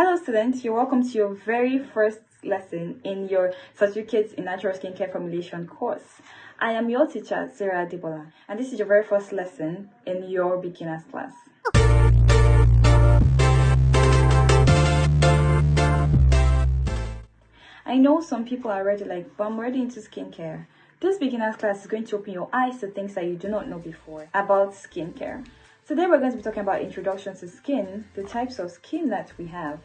Hello students, you're welcome to your very first lesson in your Certificates in Natural Skincare Formulation course. I am your teacher, Sarah Adebola, and this is your very first lesson in your beginner's class. I know some people are already like, but I'm already into skincare. This beginner's class is going to open your eyes to things that you do not know before about skincare. Today we're going to be talking about introduction to skin, the types of skin that we have,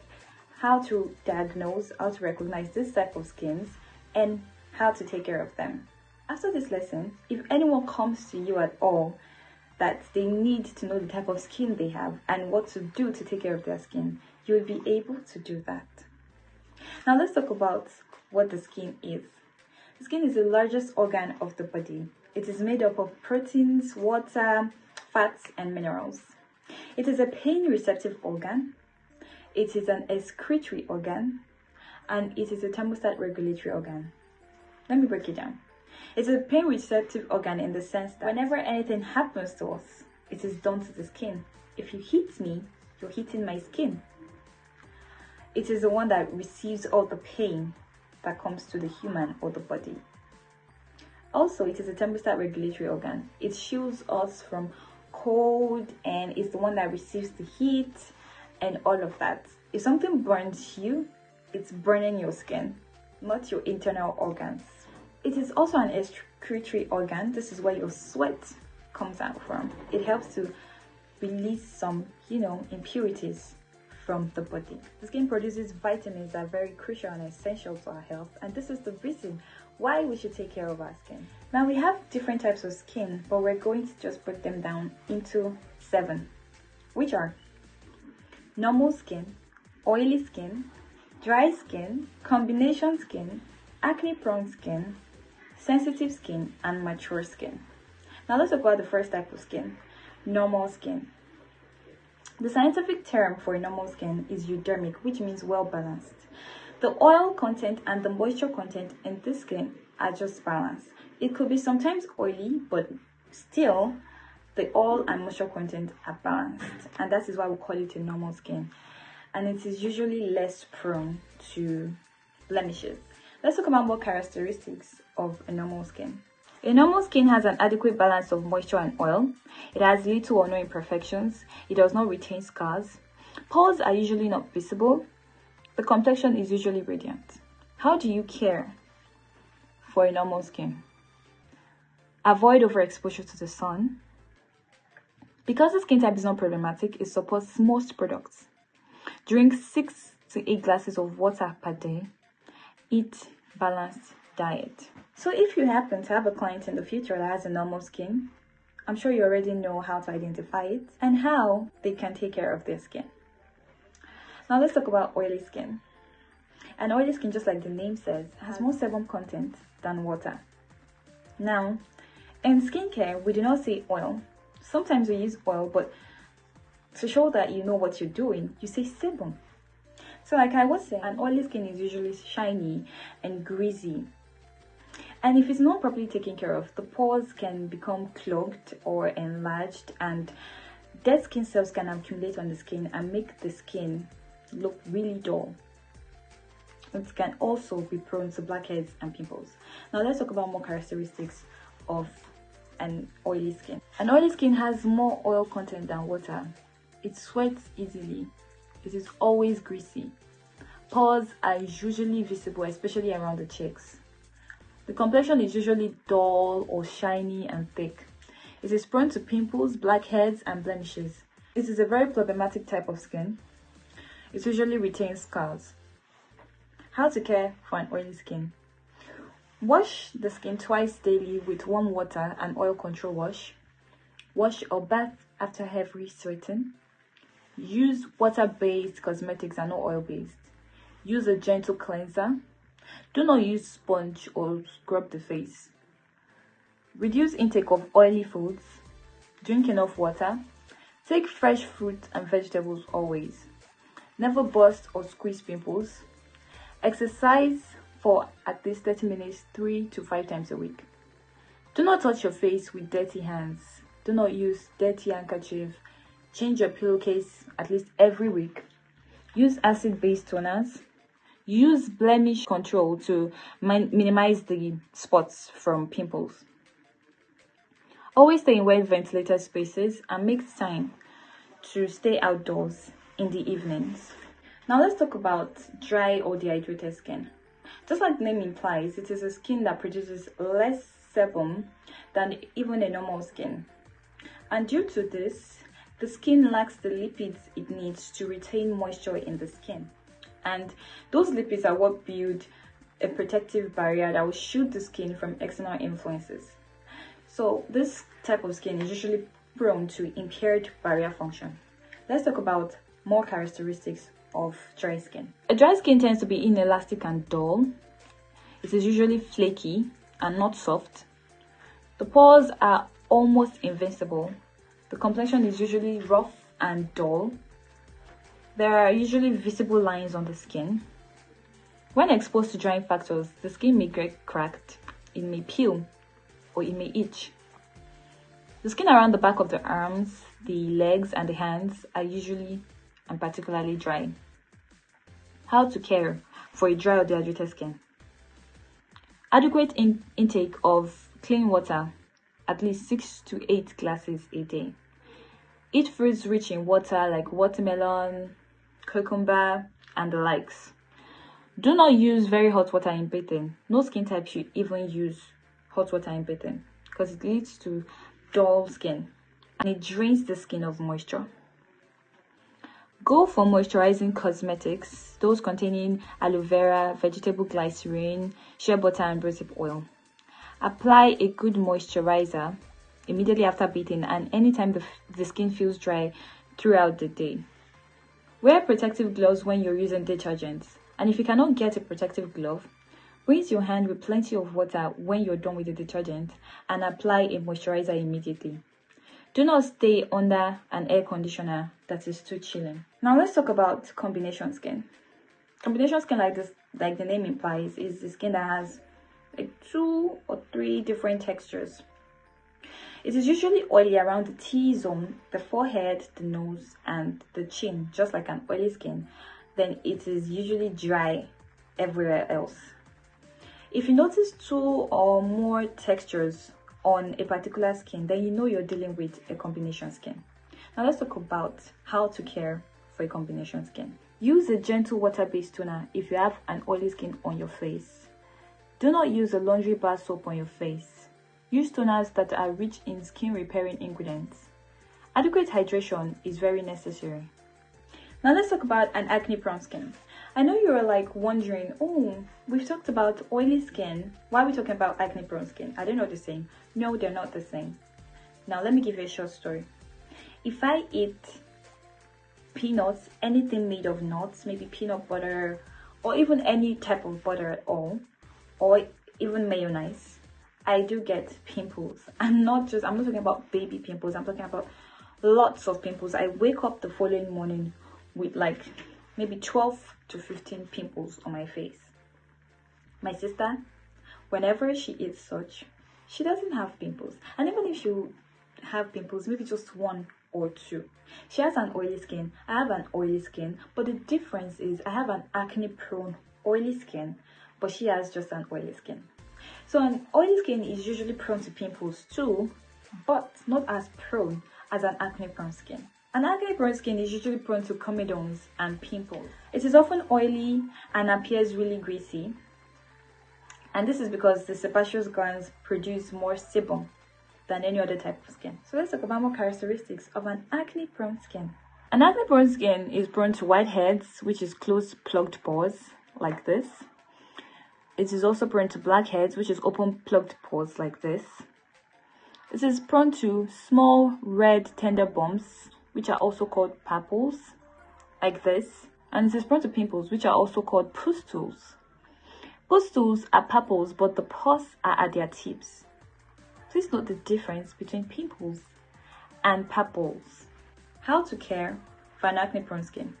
how to diagnose, how to recognize this type of skins, and how to take care of them. After this lesson, if anyone comes to you at all that they need to know the type of skin they have and what to do to take care of their skin, you'll be able to do that. Now let's talk about what the skin is. The skin is the largest organ of the body. It is made up of proteins, water, fats, and minerals. It is a pain receptive organ. It is an excretory organ, and it is a thermostat regulatory organ. Let me break it down. It's a pain receptive organ in the sense that whenever anything happens to us, it is done to the skin. If you hit me, you're hitting my skin. It is the one that receives all the pain that comes to the human or the body. Also, it is a thermostat regulatory organ. It shields us from cold and is the one that receives the heat and all of that. If something burns you, it's burning your skin, not your internal organs. It is also an excretory organ. This is where your sweat comes out from. It helps to release some, impurities from the body. The skin produces vitamins that are very crucial and essential to our health, and this is the reason why we should take care of our skin. Now we have different types of skin, but we're going to just break them down into 7, which are normal skin, oily skin, dry skin, combination skin, acne-prone skin, sensitive skin, and mature skin. Now let's talk about the first type of skin, normal skin. The scientific term for normal skin is eudermic, which means well balanced. The oil content and the moisture content in this skin are just balanced. It could be sometimes oily, but still the oil and moisture content are balanced, and that is why we call it a normal skin. And it is usually less prone to blemishes. Let's talk about more characteristics of a normal skin. A normal skin has an adequate balance of moisture and oil. It has little or no imperfections. It does not retain scars. Pores are usually not visible. The complexion is usually radiant. How do you care for a normal skin? Avoid overexposure to the sun. Because the skin type is not problematic, it supports most products. Drink 6 to 8 glasses of water per day. Eat balanced diet. So if you happen to have a client in the future that has a normal skin, I'm sure you already know how to identify it and how they can take care of their skin. Now let's talk about oily skin. An oily skin, just like the name says, has more sebum content than water. Now, in skincare, we do not say oil. Sometimes we use oil, but to show that you know what you're doing, you say sebum. So like I was saying, an oily skin is usually shiny and greasy. And if it's not properly taken care of, the pores can become clogged or enlarged, and dead skin cells can accumulate on the skin and make the skin look really dull. It can also be prone to blackheads and pimples. Now let's talk about more characteristics of an oily skin. An oily skin has more oil content than water. It sweats easily. It is always greasy. Pores are usually visible, especially around the cheeks. The complexion is usually dull or shiny and thick. It is prone to pimples, blackheads, and blemishes. It is a very problematic type of skin. It usually retains scars. How to care for an oily skin? Wash the skin twice daily with warm water and oil control wash. Wash or bath after heavy sweating. Use water-based cosmetics and not oil-based. Use a gentle cleanser. Do not use sponge or scrub the face. Reduce intake of oily foods. Drink enough water. Take fresh fruit and vegetables always. Never burst or squeeze pimples. Exercise for at least 30 minutes 3 to 5 times a week. Do not touch your face with dirty hands. Do not use dirty handkerchief. Change your pillowcase at least every week. Use acid-based toners. Use blemish control to minimize the spots from pimples. Always stay in well-ventilated spaces and make time to stay outdoors in the evenings. Now let's talk about dry or dehydrated skin. Just like the name implies, it is a skin that produces less sebum than even a normal skin. And due to this, the skin lacks the lipids it needs to retain moisture in the skin. And those lipids are what build a protective barrier that will shield the skin from external influences. So this type of skin is usually prone to impaired barrier function. Let's talk about more characteristics of dry skin. A dry skin tends to be inelastic and dull. It is usually flaky and not soft. The pores are almost invincible. The complexion is usually rough and dull. There are usually visible lines on the skin. When exposed to drying factors, the skin may get cracked, it may peel, or it may itch. The skin around the back of the arms, the legs, and the hands are usually and particularly dry. How to care for a dry or dehydrated skin? Adequate intake of clean water, at least 6 to 8 glasses a day. Eat fruits rich in water like watermelon, cucumber, and the likes. Do not use very hot water in bathing. No skin type should even use hot water in bathing because it leads to dull skin and it drains the skin of moisture. Go for moisturizing cosmetics, those containing aloe vera, vegetable glycerin, shea butter, and rosehip oil. Apply a good moisturizer immediately after bathing and anytime the skin feels dry throughout the day. Wear protective gloves when you're using detergents, and if you cannot get a protective glove, rinse your hand with plenty of water when you're done with the detergent and apply a moisturizer immediately. Do not stay under an air conditioner that is too chilling. Now let's talk about combination skin. Combination skin, like the name implies, is the skin that has like 2 or 3 different textures. It is usually oily around the T-zone, the forehead, the nose, and the chin, just like an oily skin. Then it is usually dry everywhere else. If you notice 2 or more textures on a particular skin, then you know you're dealing with a combination skin. Now let's talk about how to care for a combination skin. Use a gentle water-based toner if you have an oily skin on your face. Do not use a laundry bar soap on your face. Use toners that are rich in skin repairing ingredients. Adequate hydration is very necessary. Now let's talk about an acne-prone skin. I know you're like wondering, oh, we've talked about oily skin. Why are we talking about acne-prone skin? Are they not the same? No, they're not the same. Now let me give you a short story. If I eat peanuts, anything made of nuts, maybe peanut butter, or even any type of butter at all, or even mayonnaise, I do get pimples. I'm not talking about baby pimples. I'm talking about lots of pimples. I wake up the following morning with like maybe 12 to 15 pimples on my face. My sister, whenever she eats such, she doesn't have pimples. And even if she have pimples, maybe just 1 or 2. She has an oily skin. I have an oily skin. But the difference is I have an acne-prone oily skin, but she has just an oily skin. So an oily skin is usually prone to pimples too, but not as prone as an acne-prone skin. An acne-prone skin is usually prone to comedones and pimples. It is often oily and appears really greasy. And this is because the sebaceous glands produce more sebum than any other type of skin. So let's talk about more characteristics of an acne-prone skin. An acne-prone skin is prone to whiteheads, which is closed plugged pores like this. It is also prone to blackheads, which is open plugged pores like this. It is prone to small red tender bumps, which are also called papules, like this. And it is prone to pimples, which are also called pustules. Pustules are papules, but the pores are at their tips. Please note the difference between pimples and papules. How to care for an acne-prone skin.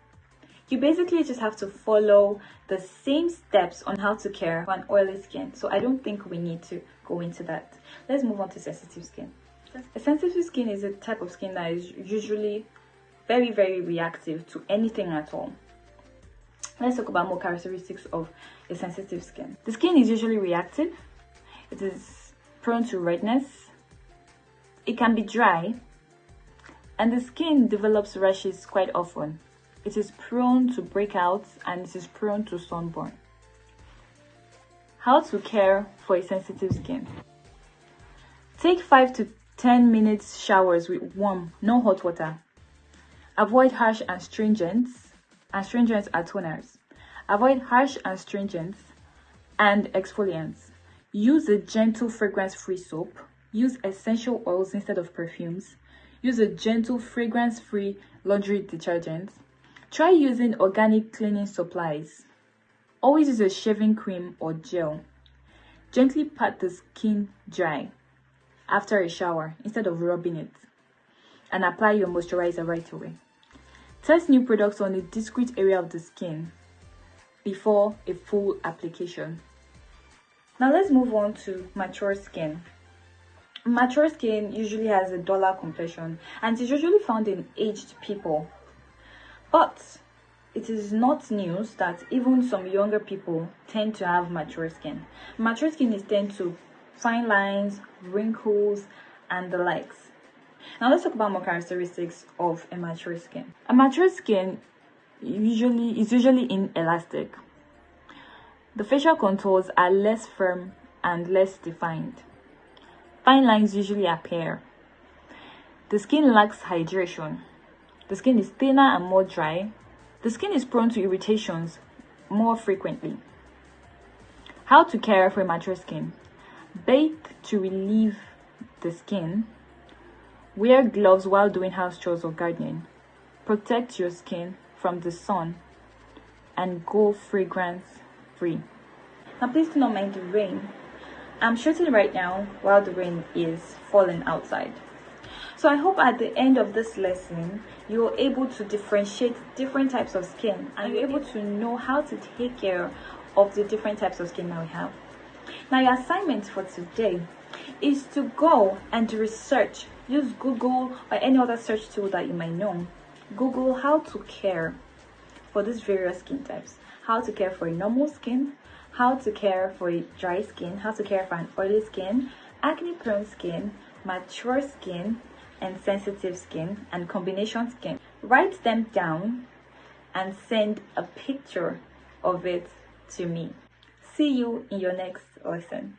You basically just have to follow the same steps on how to care for an oily skin. So I don't think we need to go into that. Let's move on to sensitive skin. A sensitive skin is a type of skin that is usually very, very reactive to anything at all. Let's talk about more characteristics of a sensitive skin. The skin is usually reactive. It is prone to redness. It can be dry. And the skin develops rashes quite often. It is prone to breakouts and it is prone to sunburn. How to care for a sensitive skin. Take 5 to 10 minutes showers with warm, no hot water. Avoid harsh astringents. Astringents are toners. Avoid harsh astringents and exfoliants. Use a gentle fragrance-free soap. Use essential oils instead of perfumes. Use a gentle fragrance-free laundry detergent. Try using organic cleaning supplies. Always use a shaving cream or gel. Gently pat the skin dry after a shower instead of rubbing it. And apply your moisturizer right away. Test new products on a discrete area of the skin before a full application. Now let's move on to mature skin. Mature skin usually has a duller complexion and is usually found in aged people. But it is not news that even some younger people tend to have mature skin. Mature skin is tend to fine lines, wrinkles, and the likes. Now let's talk about more characteristics of a mature skin. A mature skin is usually inelastic. The facial contours are less firm and less defined. Fine lines usually appear. The skin lacks hydration. The skin is thinner and more dry. The skin is prone to irritations more frequently. How to care for a mature skin. Bathe to relieve the skin. Wear gloves while doing house chores or gardening. Protect your skin from the sun and go fragrance free. Now please do not mind the rain. I'm shooting right now while the rain is falling outside. So I hope at the end of this lesson, you're able to differentiate different types of skin and you're able to know how to take care of the different types of skin that we have. Now your assignment for today is to go and research. Use Google or any other search tool that you might know. Google how to care for these various skin types. How to care for a normal skin, how to care for a dry skin, how to care for an oily skin, acne prone skin, mature skin, and sensitive skin, and combination skin. Write them down and send a picture of it to me. See you in your next lesson.